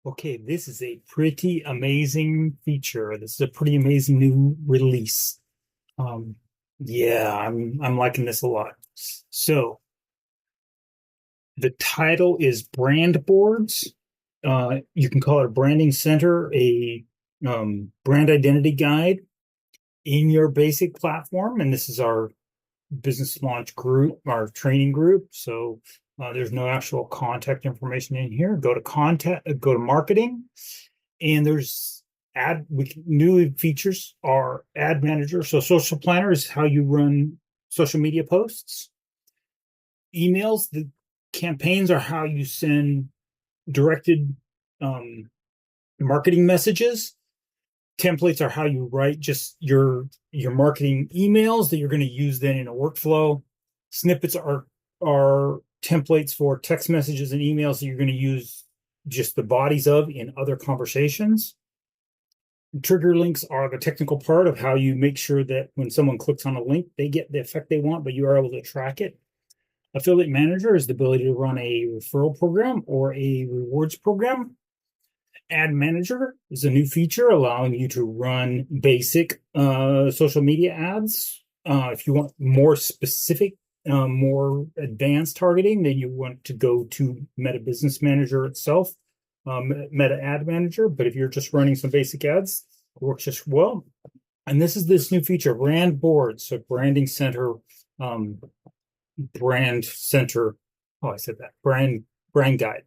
Okay, this is a pretty amazing feature. This is a pretty amazing new release. Um, yeah, I'm liking this a lot. So the title is Brand Boards. You can call it a branding center, a brand identity guide in your basic platform. And this is our business launch group, our training group. So there's no actual contact information in here. Go to contact, go to marketing, and there's new features are ad manager. So social planner is how you run social media posts. Emails, the campaigns are how you send directed um, marketing messages. Templates are how you write just your marketing emails that you're going to use then in a workflow. Snippets are templates for text messages and emails that you're going to use just the bodies of in other conversations. Trigger links are the technical part of how you make sure that when someone clicks on a link, they get the effect they want, but you are able to track it. Affiliate Manager is the ability to run a referral program or a rewards program. Ad Manager is a new feature allowing you to run basic social media ads. If you want more specific, more advanced targeting, then you want to go to Meta Business Manager itself, Meta Ad Manager. But if you're just running some basic ads, it works just well. And this is this new feature, Brand Boards, so branding center, um, brand center. Oh, I said that brand guide.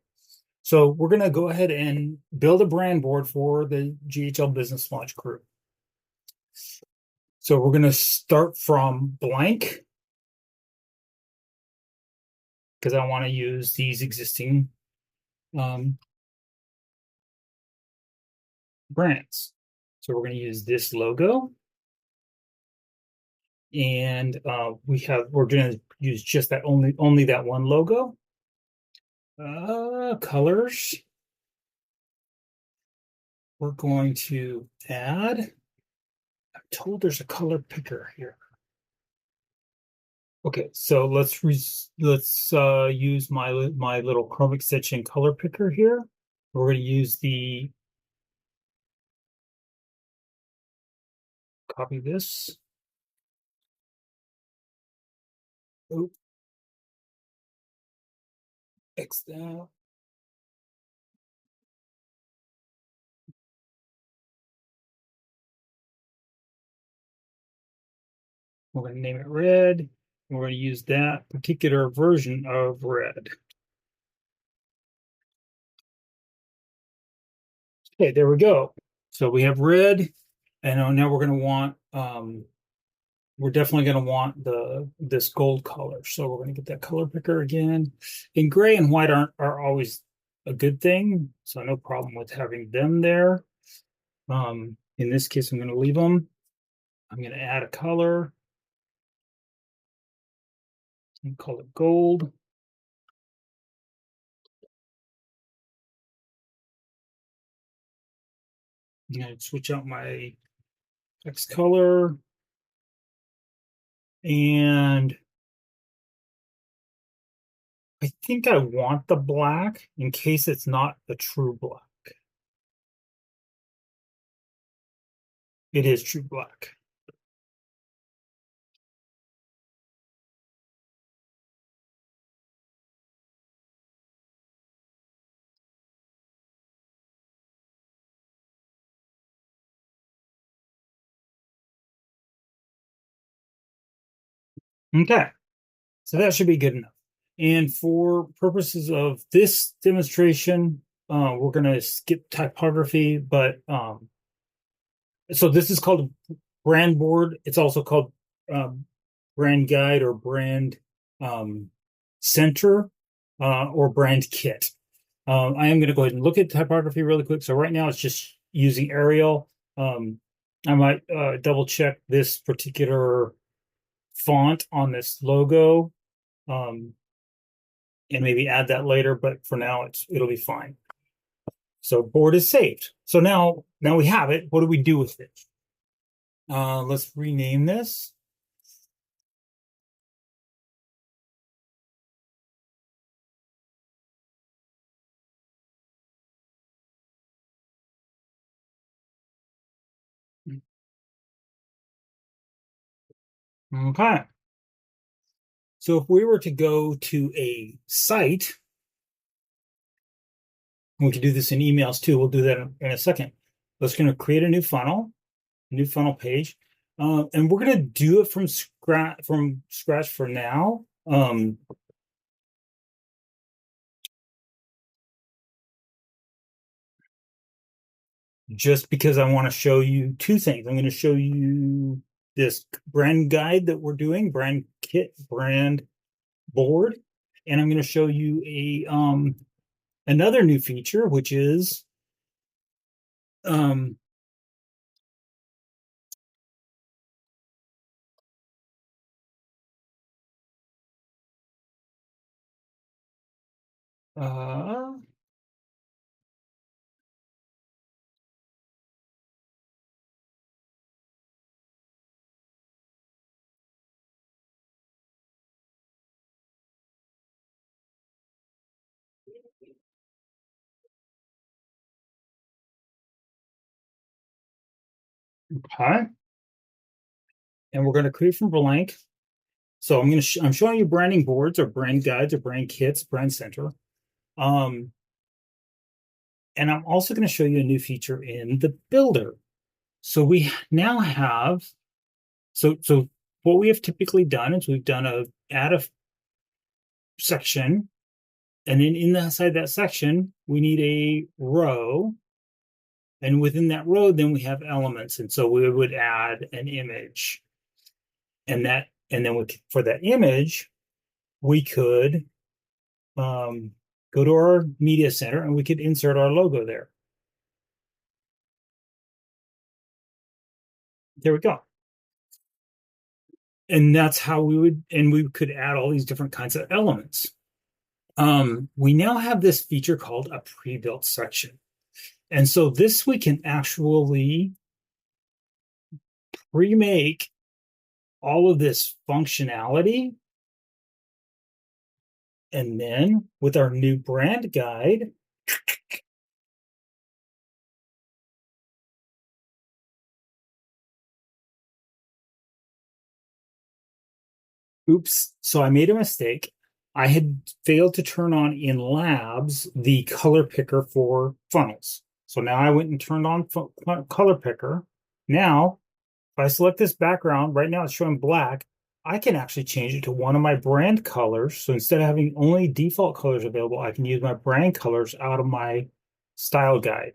So we're going to go ahead and build a brand board for the GHL Business Launch Group. So we're going to start from blank because I want to use these existing brands. So we're going to use this logo, and we're going to use just that only that one logo. Colors. We're going to add. I'm told there's a color picker here. Okay, so let's use my little Chrome extension color picker here. We're going to use the copy this. Oop, X that. We're going to name it red. We're going to use that particular version of red. Okay, there we go. So we have red, and now we're going to want we're definitely going to want this gold color. So we're going to get that color picker again. And gray and white are always a good thing, so no problem with having them there. In this case, I'm going to leave them. I'm going to add a color and call it gold. I'm going to switch out my text color, and I think I want the black in case it's not the true black. It is true black. Okay, so that should be good enough. And for purposes of this demonstration, we're going to skip typography, but so this is called a brand board. It's also called brand guide or brand center or brand kit. I am going to go ahead and look at typography really quick. So right now it's just using Arial. I might double check this particular font on this logo and maybe add that later, but for now it'll be fine. So board is saved. So now we have it. What do we do with it? Let's rename this. Okay. So if we were to go to a site, we could do this in emails too. We'll do that in a second. Let's going to create a new funnel page, and we're going to do it from scratch for now. Just because I want to show you two things. I'm going to show you this brand guide that we're doing, brand kit, brand board, and I'm going to show you a another new feature, which is um uh okay, and we're going to create from blank. So I'm showing you branding boards or brand guides or brand kits, brand center. Um, and I'm also going to show you a new feature in the builder. So we now have so what we have typically done is we've done a add a section, and then inside that section we need a row, and within that row then we have elements, and so we would add an image, and then for that image we could go to our media center and we could insert our logo there. There we go. And that's how we could add all these different kinds of elements. We now have this feature called a pre-built section. And so this we can actually remake all of this functionality. And then with our new brand guide, oops, so I made a mistake. I had failed to turn on in labs the color picker for funnels. So now I went and turned on color picker. Now, if I select this background, right now it's showing black. I can actually change it to one of my brand colors. So instead of having only default colors available, I can use my brand colors out of my style guide.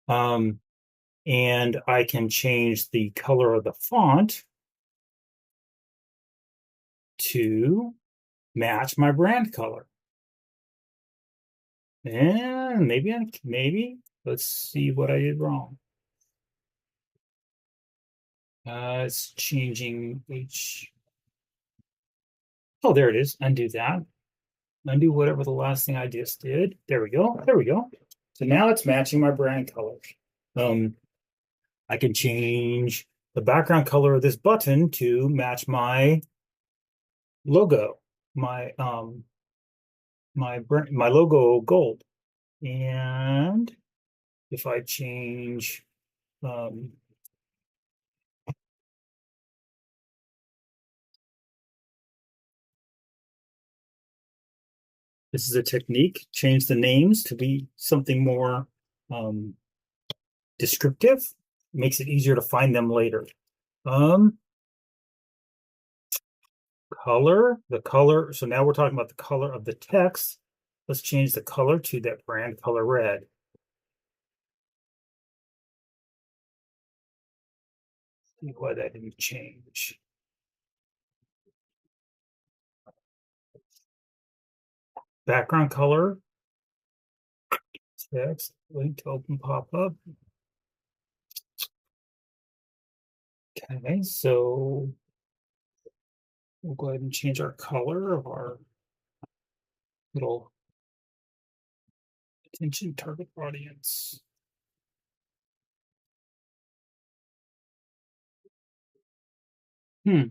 Um, and I can change the color of the font to match my brand color. And maybe let's see what I did wrong. It's changing H. Oh, there it is. Undo that. Undo whatever the last thing I just did. There we go. There we go. So now it's matching my brand colors. Um, I can change the background color of this button to match my logo, my my logo gold. And if I change um, this is a technique, change the names to be something more um, descriptive, makes it easier to find them later. Um, the color. So now we're talking about the color of the text. Let's change the color to that brand color red. See why that didn't change. Background color, text, link to open pop-up. Okay, so we'll go ahead and change our color of our little attention target audience. Hmm.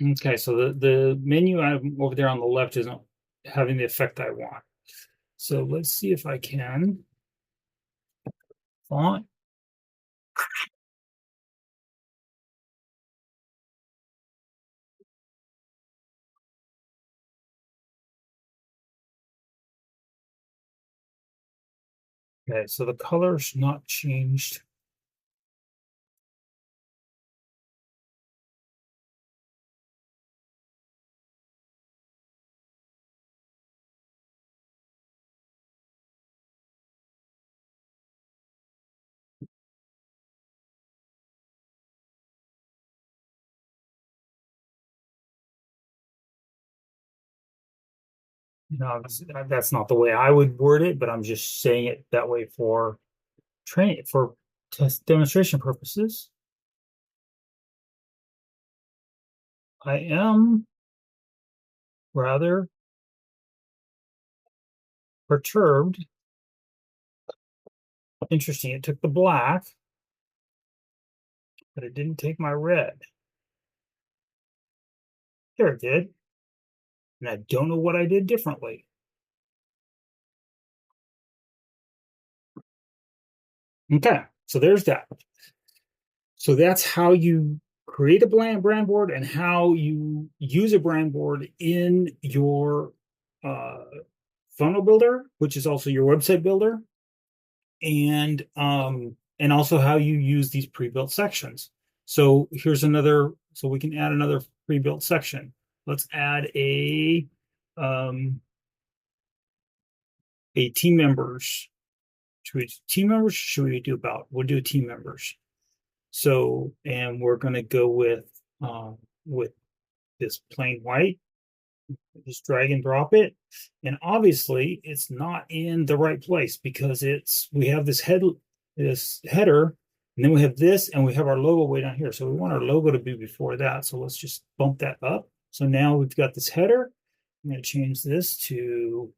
Okay, so the menu item over there on the left isn't having the effect I want. So let's see if I can font. Okay, so the color's not changed. No, that's not the way I would word it, but I'm just saying it that way for train for test demonstration purposes. I am rather perturbed. Interesting. It took the black, but it didn't take my red. There it did. And I don't know what I did differently. Okay, so there's that. So that's how you create a brand board and how you use a brand board in your uh, funnel builder, which is also your website builder, and also how you use these pre-built sections. So here's another, so we can add another pre-built section. Let's add a team members. Should we do team members? Should we do about? We'll do team members. So, and we're going to go with this plain white. Just drag and drop it. And obviously it's not in the right place because we have this header, and then we have this, and we have our logo way down here. So we want our logo to be before that. So let's just bump that up. So now we've got this header. I'm going to change this to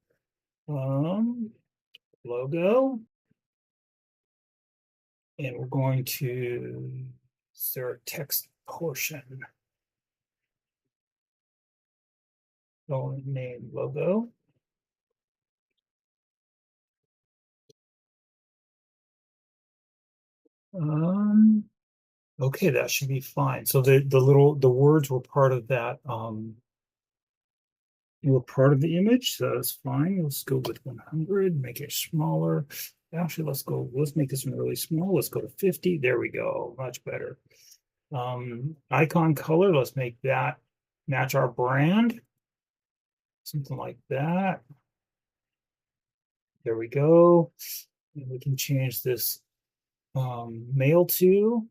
logo. And we're going to, is there a text portion? Name logo. Okay, that should be fine. So the words were part of that were part of the image, so that's fine. Let's go with 100, make it smaller. Actually, let's make this one really small. Let's go to 50. There we go. Much better. Icon color, let's make that match our brand. Something like that. There we go. And we can change this mail to.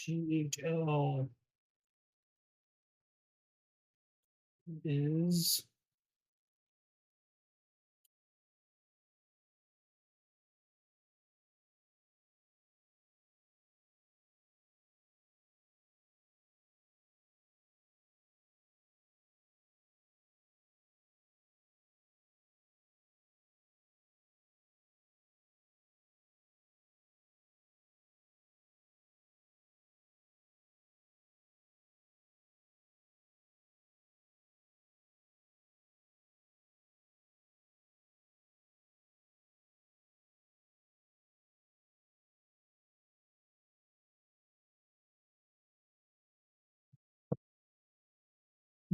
GHL is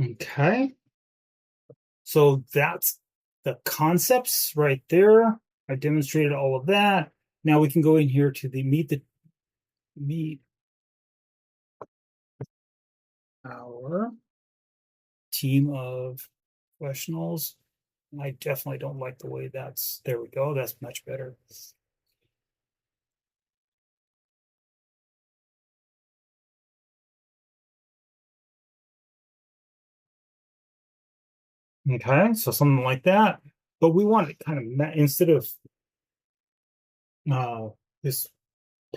okay. So that's the concepts right there. I demonstrated all of that. Now we can go in here to the meet our team of professionals. I definitely don't like the way there we go. That's much better. Okay, so something like that. But we want it kind of instead of uh, this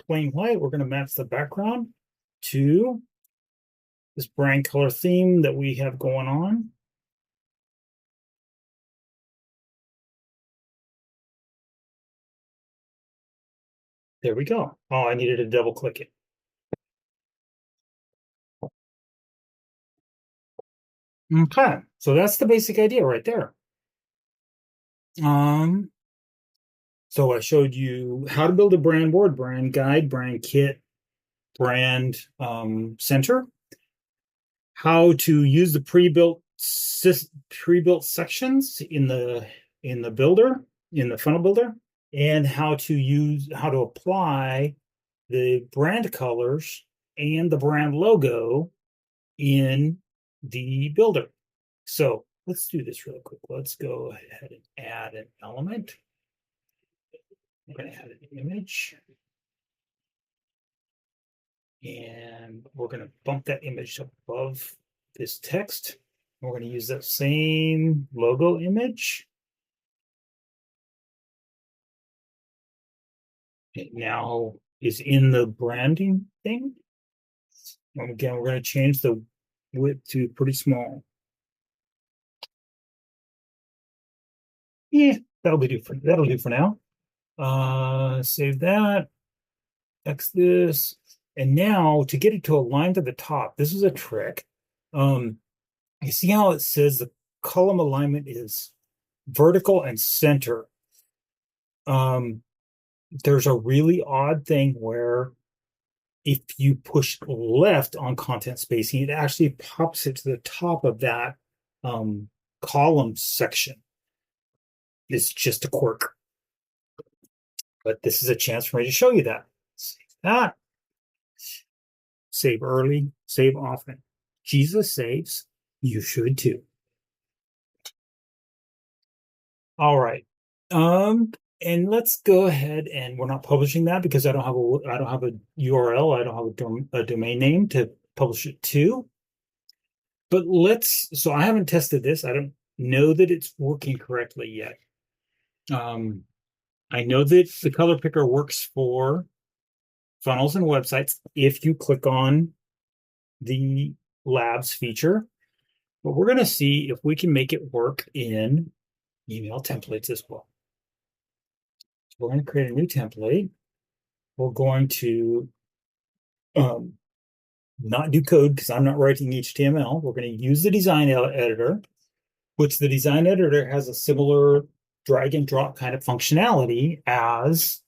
plain white, we're going to match the background to this brand color theme that we have going on. There we go. Oh, I needed to double click it. Okay, so that's the basic idea right there. Um, so I showed you how to build a brand board, brand guide, brand kit, brand center, how to use the pre-built sections in the builder, in the funnel builder, and how to apply the brand colors and the brand logo in the builder. So let's do this real quick. Let's go ahead and add an element. I'm going to add an image. And we're going to bump that image above this text. We're going to use that same logo image. It now is in the branding thing. And again, we're going to change the width to pretty small. Yeah, that'll do for now. Save that. X this. And now to get it to align to the top, this is a trick. You see how it says the column alignment is vertical and center. There's a really odd thing where if you push left on content spacing, it actually pops it to the top of that column section. It's just a quirk. But this is a chance for me to show you that. Save that. Save early, save often. Jesus saves. You should too. All right. And let's go ahead and we're not publishing that because I don't have a URL. I don't have a domain name to publish it to. But so I haven't tested this. I don't know that it's working correctly yet. I know that the color picker works for funnels and websites if you click on the labs feature. But we're going to see if we can make it work in email templates as well. So we're going to create a new template. We're going to not do code because I'm not writing HTML. We're going to use the design editor, which the design editor has a similar drag and drop kind of functionality as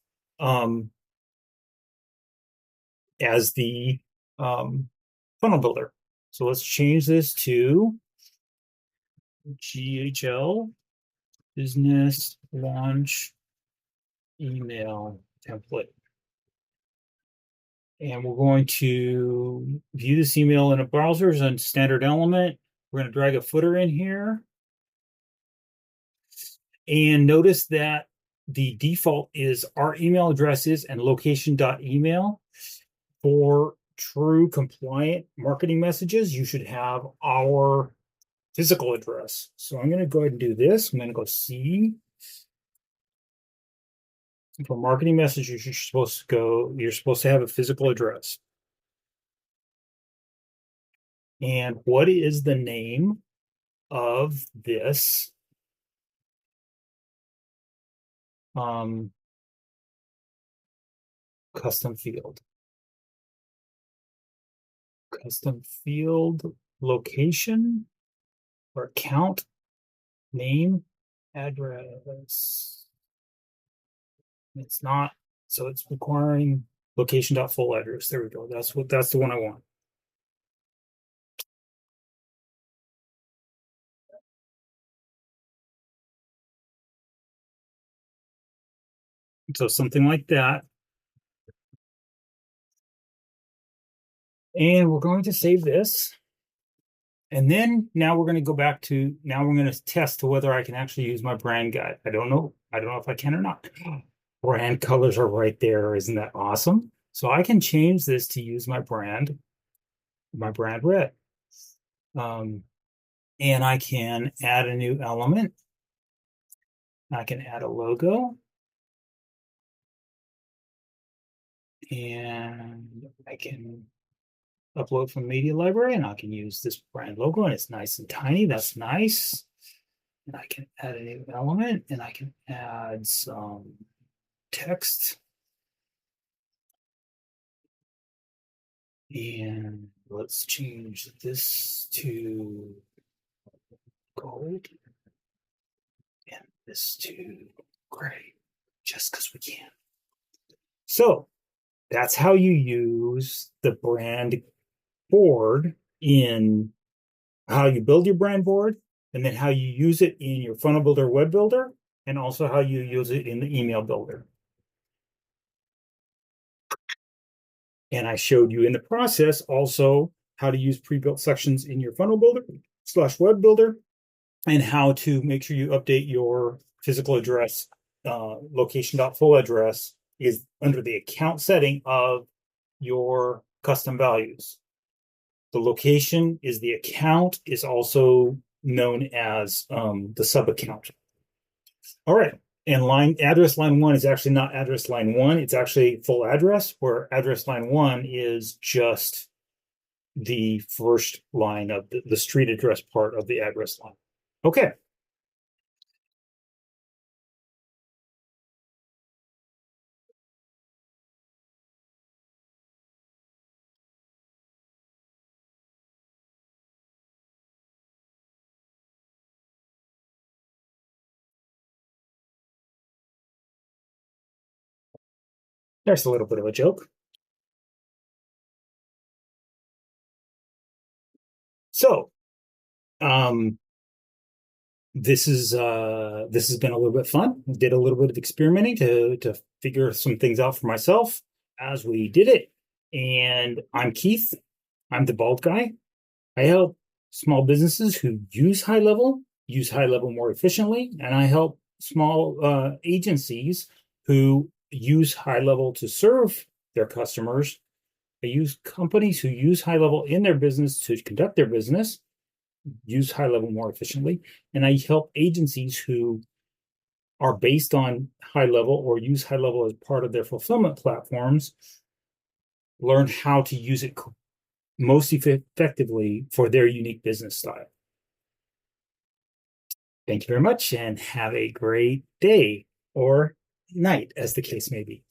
the funnel builder. So let's change this to GHL business launch email template. And we're going to view this email in a browser as a standard element. We're going to drag a footer in here. And notice that the default is our email addresses and location.email. For true compliant marketing messages, you should have our physical address. So I'm going to go ahead and do this. I'm going to go C. For marketing messages, you're supposed to have a physical address. And what is the name of this custom field? Custom field location or account name address. It's not, so it's requiring location.full address. There we go. That's the one I want. So something like that. And we're going to save this. And then now we're going to go back to, now we're going to test to whether I can actually use my brand guide. I don't know. I don't know if I can or not. Brand colors are right there. Isn't that awesome? So I can change this to use my brand red. And I can add a new element. I can add a logo. And I can upload from media library and I can use this brand logo and it's nice and tiny. That's nice. And I can add a new element and I can add some text. And let's change this to gold and this to gray, just because we can. So that's how you use the brand board in how you build your brand board, and then how you use it in your funnel builder, web builder, and also how you use it in the email builder. And I showed you in the process also how to use pre-built sections in your funnel builder slash web builder, and how to make sure you update your physical address. Location.full address is under the account setting of your custom values. The location is the account, is also known as the sub account. All right. And address line one is actually not address line one. It's actually full address, where address line one is just the first line of the street address part of the address line. Okay. There's a little bit of a joke. So, this has been a little bit fun. Did a little bit of experimenting to figure some things out for myself as we did it. And I'm Keith. I'm the bald guy. I help small businesses who use use HighLevel more efficiently, and I help small agencies who use HighLevel to serve their customers. I use companies who use HighLevel in their business to conduct their business, use HighLevel more efficiently, and I help agencies who are based on HighLevel or use HighLevel as part of their fulfillment platforms learn how to use it most effectively for their unique business style. Thank you very much and have a great day or night, as the case may be.